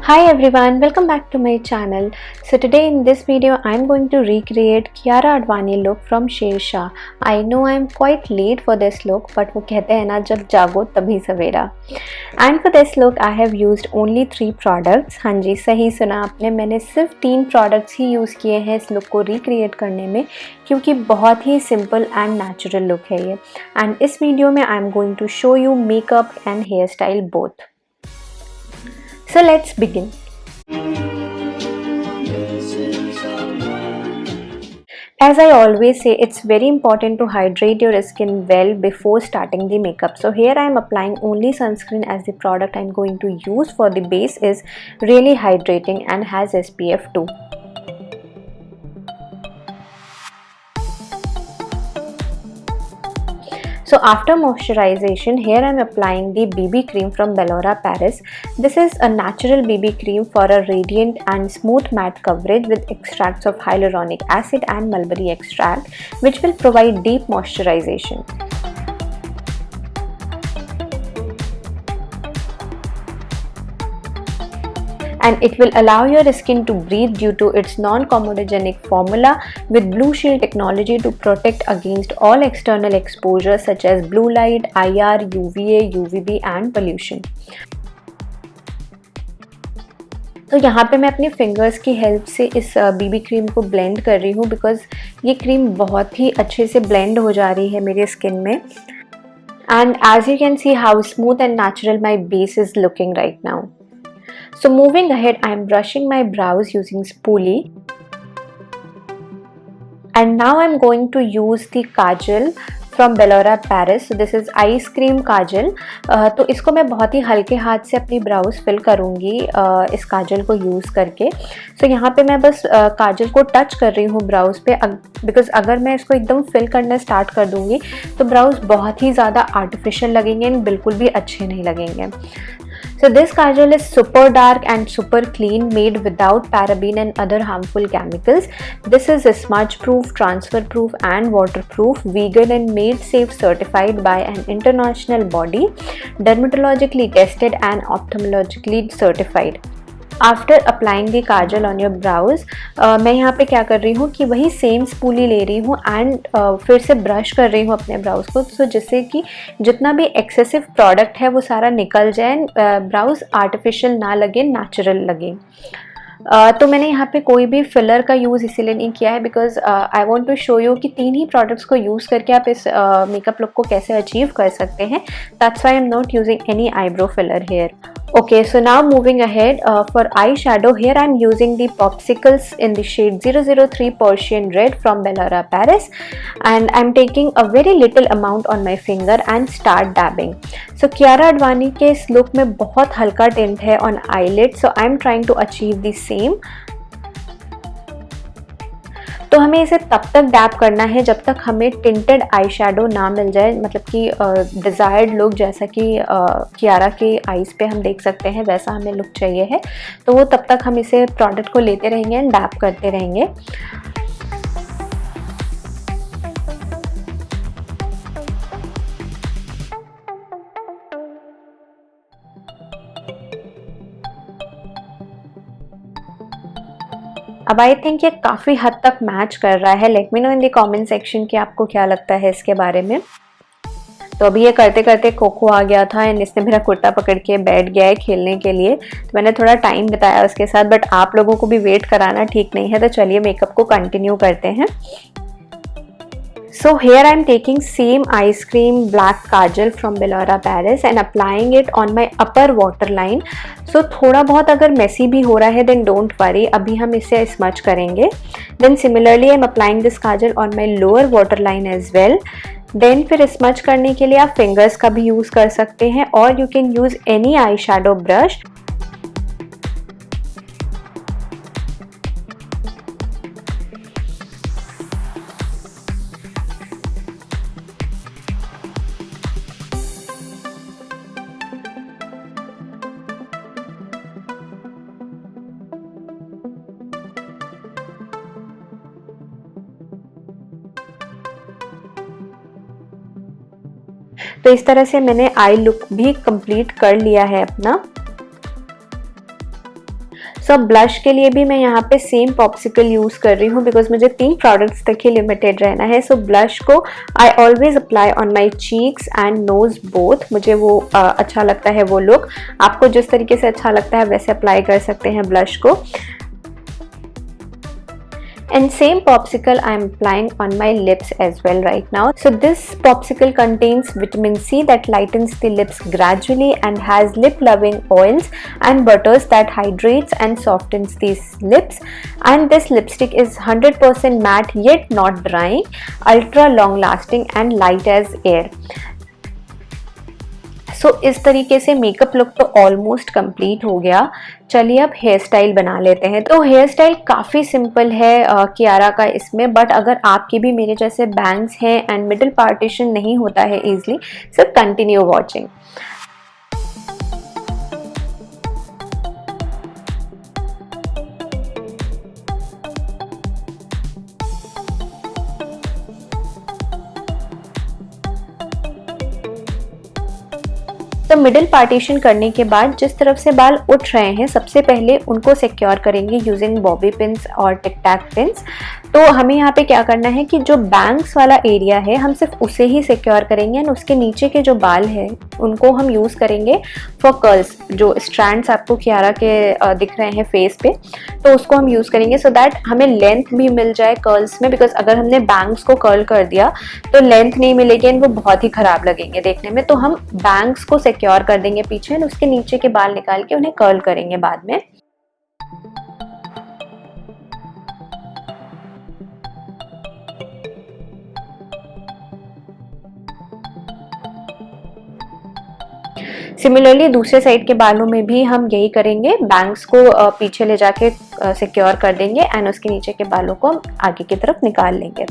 Hi everyone, welcome back to my channel. So today in this video I'm going to recreate Kiara Advani look from Shershaah. I know I'm quite late for this look, but वो कहते हैं ना जब जागो तभी सवेरा. And for this look I have used only 3 products. हाँ जी, सही सुना आपने, मैंने सिर्फ 3 products ही यूज़ किए हैं इस लुक को रिक्रिएट करने में, क्योंकि बहुत ही सिंपल एंड नेचुरल लुक है ये. एंड इस वीडियो में I am going to show you makeup and hair style both. So let's begin. As I always say, it's very important to hydrate your skin well before starting the makeup. So here I am applying only sunscreen, as the product I'm going to use for the base is really hydrating and has SPF 2. So after moisturization, here I am applying the BB cream from Bellora Paris. This is a natural BB cream for a radiant and smooth matte coverage with extracts of hyaluronic acid and mulberry extract, which will provide deep moisturization. And it will allow your skin to breathe due to its non-comedogenic formula with Blue Shield technology to protect against all external exposures such as blue light, IR, UVA, UVB and pollution. तो यहाँ पे मैं अपने fingers की help से इस BB cream को blend कर रही हूँ, बिकॉज ये क्रीम बहुत ही अच्छे से ब्लेंड हो जा रही है मेरे स्किन में. And as you can see how smooth and natural my base is looking right now. So moving ahead, I am brushing my brows using spoolie. And now I am going to use the kajal from Bellora Paris. So this is ice cream kajal. तो इसको मैं बहुत ही हल्के हाथ से अपनी browse fill करूँगी इस काजल को यूज़ करके. So यहाँ पे मैं बस काजल को टच कर रही हूँ ब्राउज पे, बिकॉज अगर मैं इसको एकदम फिल करना स्टार्ट कर दूँगी तो ब्राउज बहुत ही ज़्यादा आर्टिफिशियल लगेंगे एंड बिल्कुल भी अच्छे नहीं लगेंगे. So this kajal is super dark and super clean, made without paraben and other harmful chemicals. This is smudge proof, transfer proof and waterproof, vegan and made safe, certified by an international body, dermatologically tested and ophthalmologically certified. After applying the Kajal on your browse, मैं यहाँ पे क्या कर रही हूँ कि वही same spoolie ले रही हूँ एंड फिर से ब्रश कर रही हूँ अपने ब्राउज को, सो जिससे कि जितना भी एक्सेसिव प्रोडक्ट है वो सारा निकल जाए एंड ब्राउज आर्टिफिशियल ना लगे, नेचुरल लगे. तो मैंने यहाँ पे कोई भी फिलर का यूज़ इसीलिए नहीं किया है, because I want to show you कि 3 ही प्रोडक्ट्स को यूज़ करके आप इस मेकअप लुक को कैसे अचीव कर सकते हैं. That's why I am not using any eyebrow filler hair. Okay, so now moving ahead for eyeshadow, here I am using the Popsicles in the shade 003 Persian Red from Bellora Paris, and I am taking a very little amount on my finger and start dabbing. So Kiara Advani के इस look में बहुत हल्का tint है on eyelid, so I am trying to achieve the same. तो हमें इसे तब तक डैप करना है जब तक हमें टिंटेड आई शेडो ना मिल जाए, मतलब कि डिज़ायर्ड लुक जैसा कि कियारा के आईज़ पे हम देख सकते हैं वैसा हमें लुक चाहिए है. तो वो तब तक हम इसे प्रोडक्ट को लेते रहेंगे एंड डैप करते रहेंगे. अब आई थिंक ये काफ़ी हद तक मैच कर रहा है. Let me know in the comment section कि आपको क्या लगता है इसके बारे में. तो अभी ये करते करते कोको आ गया था एंड इसने मेरा कुर्ता पकड़ के बैठ गया है खेलने के लिए, तो मैंने थोड़ा टाइम बिताया उसके साथ, बट आप लोगों को भी वेट कराना ठीक नहीं है. तो चलिए मेकअप को कंटिन्यू करते हैं. So here I am taking same ice cream black kajal from Bellora Paris and applying it on my upper waterline. So थोड़ा बहुत अगर messy भी हो रहा है then don't worry, अभी हम इसे smudge करेंगे. Then similarly I am applying this kajal on my lower waterline as well. Then फिर smudge करने के लिए आप fingers का भी यूज़ कर सकते हैं और you can use any eyeshadow brush. तो इस तरह से मैंने आई लुक भी कंप्लीट कर लिया है अपना. सो ब्लश के लिए भी मैं यहाँ पे सेम पॉप्सिकल यूज़ कर रही हूँ बिकॉज मुझे 3 प्रोडक्ट्स तक ही लिमिटेड रहना है। सो ब्लश को I always apply on my cheeks and nose both. मुझे वो अच्छा लगता है वो लुक। आपको जिस तरीके से अच्छा लगता है वैसे अप्लाई कर सकते हैं ब्लश को। And same popsicle I am applying on my lips as well right now. So this popsicle contains vitamin C that lightens the lips gradually and has lip loving oils and butters that hydrates and softens these lips. And this lipstick is 100% matte yet not drying, ultra long lasting and light as air. सो इस तरीके से makeup look तो almost complete हो गया। चलिए अब hair style बना लेते हैं। तो हेयर स्टाइल काफ़ी सिंपल है कियारा का इसमें, बट अगर आपके भी मेरे जैसे बैंग्स हैं एंड मिडिल पार्टीशन नहीं होता है ईजिली, सो कंटिन्यू वॉचिंग। तो मिडिल पार्टीशन करने के बाद जिस तरफ से बाल उठ रहे हैं सबसे पहले उनको सिक्योर करेंगे यूजिंग बॉबी पिन्स और टिक टैक पिन्स। तो हमें यहाँ पे क्या करना है कि जो बैंग्स वाला एरिया है हम सिर्फ उसे ही सिक्योर करेंगे एंड उसके नीचे के जो बाल हैं उनको हम यूज़ करेंगे फॉर कर्ल्स। जो स्ट्रैंड्स आपको कियारा के दिख रहे हैं फेस पे, तो उसको हम यूज़ करेंगे सो दैट हमें लेंथ भी मिल जाए कर्ल्स में। बिकॉज अगर हमने बैंग्स को कर्ल कर दिया तो लेंथ नहीं मिलेगी एंड वो बहुत ही ख़राब लगेंगे देखने में। तो हम बैंग्स को सिक्योर कर देंगे पीछे एंड उसके नीचे के बाल निकाल के उन्हें कर्ल करेंगे बाद में। सिमिलरली दूसरे साइड के बालों में भी हम यही करेंगे, बैंग्स को पीछे ले जाके सिक्योर कर देंगे एंड उसके नीचे के बालों को हम आगे की तरफ निकाल लेंगे।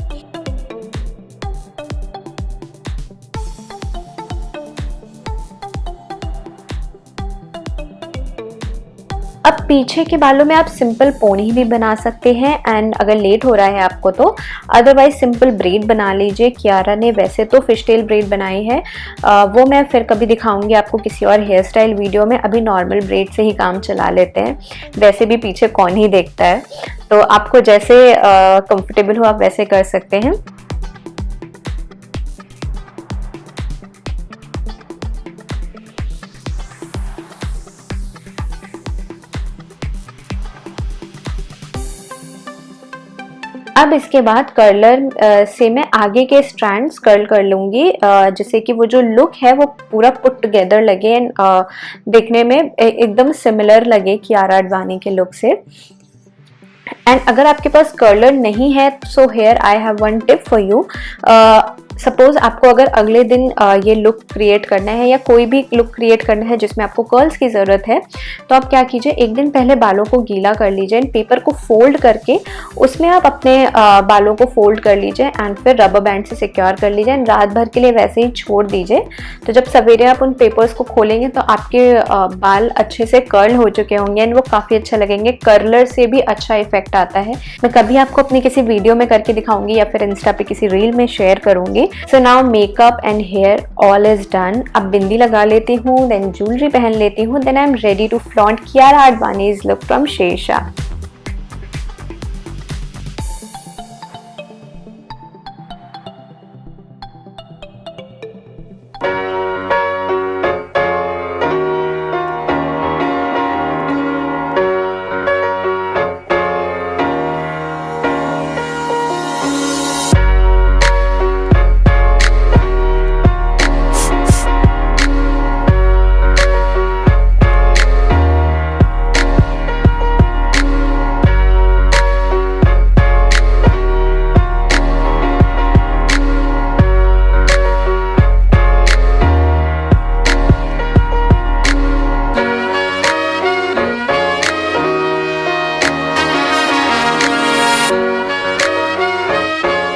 अब पीछे के बालों में आप सिंपल पोनी भी बना सकते हैं एंड अगर लेट हो रहा है आपको तो अदरवाइज सिंपल ब्रेड बना लीजिए। कियारा ने वैसे तो फिश टेल ब्रेड बनाई है, वो मैं फिर कभी दिखाऊंगी आपको किसी और हेयर स्टाइल वीडियो में। अभी नॉर्मल ब्रेड से ही काम चला लेते हैं, वैसे भी पीछे कौन ही देखता है। तो आपको जैसे कंफर्टेबल हो आप वैसे कर सकते हैं। अब इसके बाद कर्लर से मैं आगे के स्ट्रैंड्स कर्ल कर लूँगी जिससे कि वो जो लुक है वो पूरा पुट टुगेदर लगे एंड देखने में एकदम सिमिलर लगे कियारा अडवाणी के लुक से। एंड अगर आपके पास कर्लर नहीं है so here I have one tip for you. Suppose आपको अगर अगले दिन ये लुक क्रिएट करना है या कोई भी लुक क्रिएट करना है जिसमें आपको कर्ल्स की ज़रूरत है, तो आप क्या कीजिए, एक दिन पहले बालों को गीला कर लीजिए एंड पेपर को फोल्ड करके उसमें आप अपने बालों को फोल्ड कर लीजिए एंड फिर रबर बैंड से सिक्योर कर लीजिए एंड रात भर के लिए वैसे ही छोड़ दीजिए। तो जब सवेरे आप उन पेपर्स को खोलेंगे तो आपके बाल अच्छे से कर्ल हो चुके होंगे एंड वो काफ़ी अच्छा लगेंगे। कर्लर से भी अच्छा इफेक्ट आता है। मैं कभी आपको अपनी किसी वीडियो में करके दिखाऊंगी या फिर इंस्टा पे किसी रील में शेयर करूंगी। So now makeup and hair all is done. अब बिंदी लगा लेती हूँ, देन ज्वेलरी पहन लेती हूँ, then I am ready to flaunt Kiara Advani's look from Shershaah.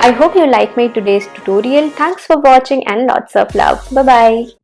I hope you like my today's tutorial. Thanks for watching and lots of love. Bye bye.